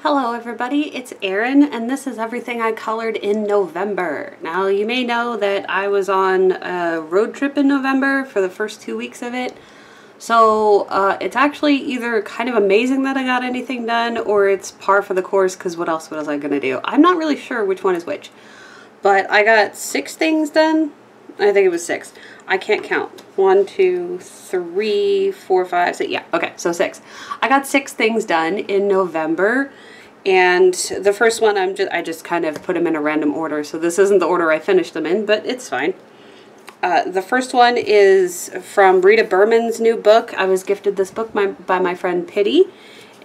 Hello everybody, it's Erin and this is everything I colored in November. Now you may know that I was on a road trip in November for the first 2 weeks of it. So it's actually either kind of amazing that I got anything done or it's par for the course because what else was I going to do? I'm not really sure which one is which. But I got 6 things done. I think it was 6. I can't count. 1, 2, 3, 4, 5, 6. Yeah, okay, so 6. I got 6 things done in November. And the first one I just kind of put them in a random order, so this isn't the order I finished them in, but it's fine. The first one is from Rita Berman's new book. I was gifted this book by my friend Pitty,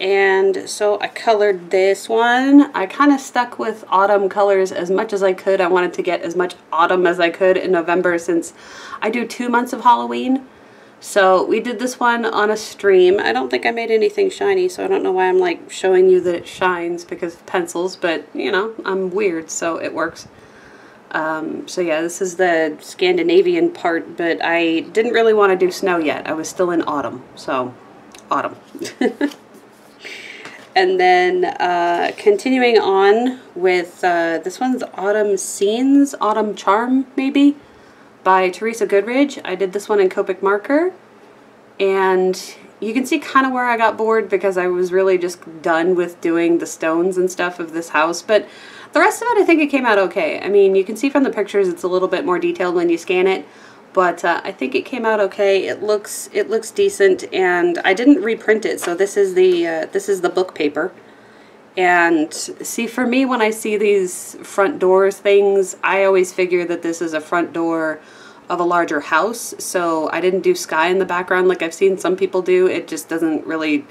and so I colored this one. I kind of stuck with autumn colors as much as I could. I wanted to get as much autumn as I could in November since I do 2 months of Halloween. So we did this one on a stream. I don't think I made anything shiny, so I don't know why I'm like showing you that it shines because of pencils, but you know, I'm weird, so it works. So yeah, this is the Scandinavian part, but I didn't really want to do snow yet. I was still in autumn, so autumn. And then continuing on with this one's Autumn Scenes, Autumn Charm maybe, by Teresa Goodridge. I did this one in Copic marker, and you can see kind of where I got bored because I was really just done with doing the stones and stuff of this house, but the rest of it I think it came out okay. I mean, you can see from the pictures it's a little bit more detailed when you scan it, but I think it came out okay. It looks decent, and I didn't reprint it, so this is the book paper. And see, for me, when I see these front doors things, I always figure that this is a front door of a larger house, so I didn't do sky in the background like I've seen some people do. It just doesn't really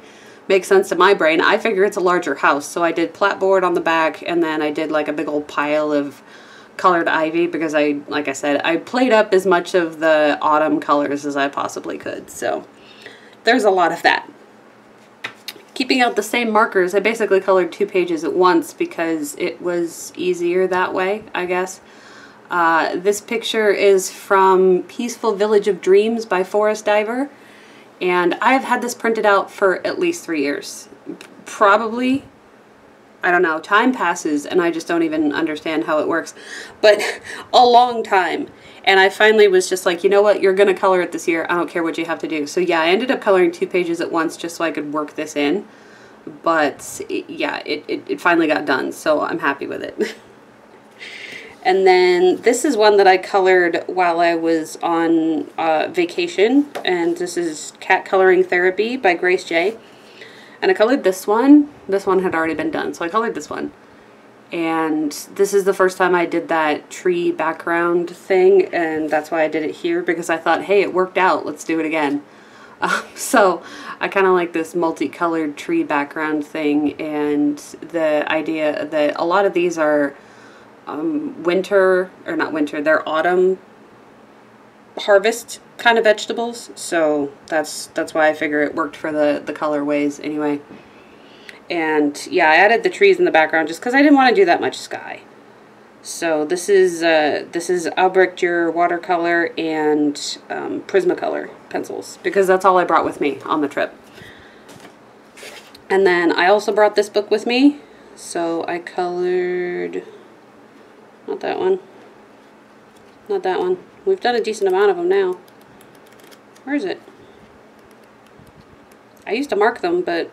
make sense to my brain. I figure it's a larger house, so I did platboard on the back, and then I did like a big old pile of colored ivy because like I said, I played up as much of the autumn colors as I possibly could, so there's a lot of that. Keeping out the same markers, I basically colored 2 pages at once because it was easier that way, I guess. This picture is from Peaceful Village of Dreams by Forest Diver, and I've had this printed out for at least 3 years. Probably, I don't know, time passes and I just don't even understand how it works, but a long time. And I finally was just like, you know what, you're going to color it this year. I don't care what you have to do. So yeah, I ended up coloring 2 pages at once just so I could work this in. But yeah, it finally got done, so I'm happy with it. And then this is one that I colored while I was on vacation. And this is Cat Coloring Therapy by Grace J. And I colored this one. This one had already been done, so I colored this one. And this is the first time I did that tree background thing, and that's why I did it here, because I thought, hey, it worked out, let's do it again. So I kind of like this multicolored tree background thing, and the idea that a lot of these are winter, or not winter, they're autumn harvest kind of vegetables, so that's why I figure it worked for the colorways anyway. And yeah, I added the trees in the background just because I didn't want to do that much sky. So this is Albrecht watercolor and Prismacolor pencils, because that's all I brought with me on the trip. And then I also brought this book with me, so I colored, not that one, not that one. We've done a decent amount of them now. Where is it? I used to mark them, but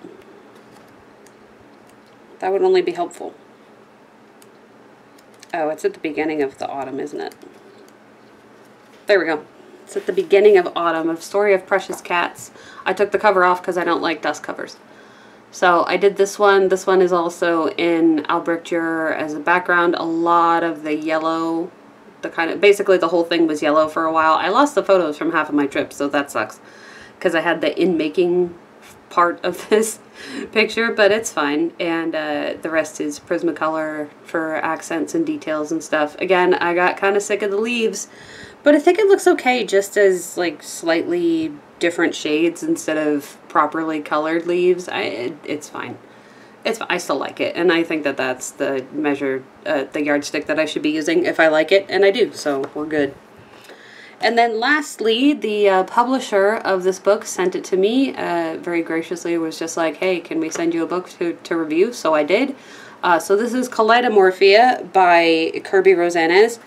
that would only be helpful. Oh, it's at the beginning of the autumn, isn't it? There we go. It's at the beginning of autumn of Story of Precious Cats. I took the cover off because I don't like dust covers. So I did this one. This one is also in Albrecht as a background. A lot of the yellow, basically the whole thing was yellow for a while. I lost the photos from half of my trip, so that sucks. Because I had the in-making part of this picture, but it's fine. And the rest is Prismacolor for accents and details and stuff. Again, I got kind of sick of the leaves, but I think it looks okay just as like slightly different shades instead of properly colored leaves. It's fine. I still like it, and I think that that's the measure, the yardstick that I should be using if I like it, and I do, so we're good. And then lastly, the publisher of this book sent it to me very graciously. Was just like, hey, can we send you a book to review? So I did. So this is Kaleidomorphia by Kirby Rosanes,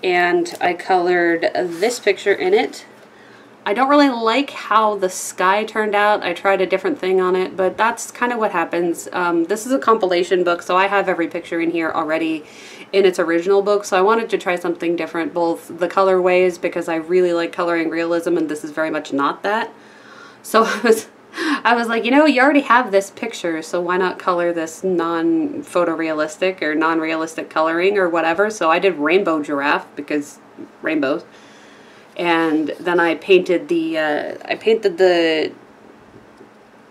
and I colored this picture in it. I don't really like how the sky turned out. I tried a different thing on it, but that's kind of what happens. This is a compilation book, so I have every picture in here already in its original book, so I wanted to try something different, both the colorways, because I really like coloring realism, and this is very much not that. So I was like, you know, you already have this picture, so why not color this non-photorealistic or non-realistic coloring or whatever. So I did rainbow giraffe, because rainbows. And then I painted the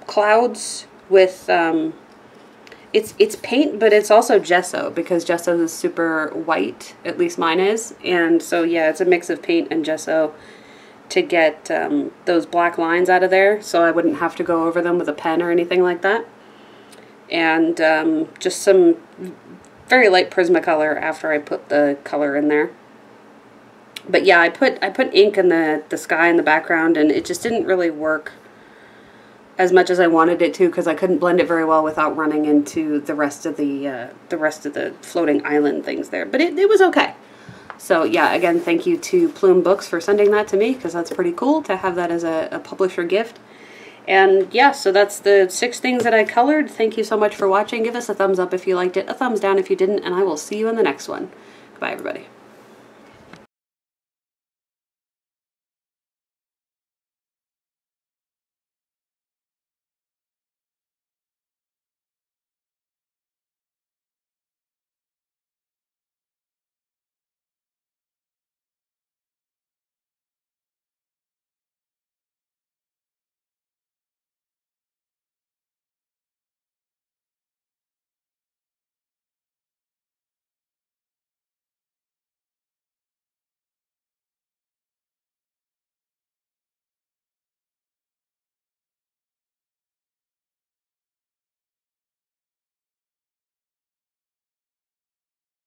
clouds with it's paint, but it's also gesso, because gesso is super white, at least mine is. And so yeah, it's a mix of paint and gesso to get those black lines out of there, so I wouldn't have to go over them with a pen or anything like that. And just some very light Prismacolor after I put the color in there. But yeah, I put ink in the sky in the background, and it just didn't really work as much as I wanted it to, because I couldn't blend it very well without running into the rest of the floating island things there. But it was okay. So yeah, again, thank you to Plume Books for sending that to me, because that's pretty cool to have that as a publisher gift. And yeah, so that's the 6 things that I colored. Thank you so much for watching. Give us a thumbs up if you liked it, a thumbs down if you didn't, and I will see you in the next one. Goodbye, everybody.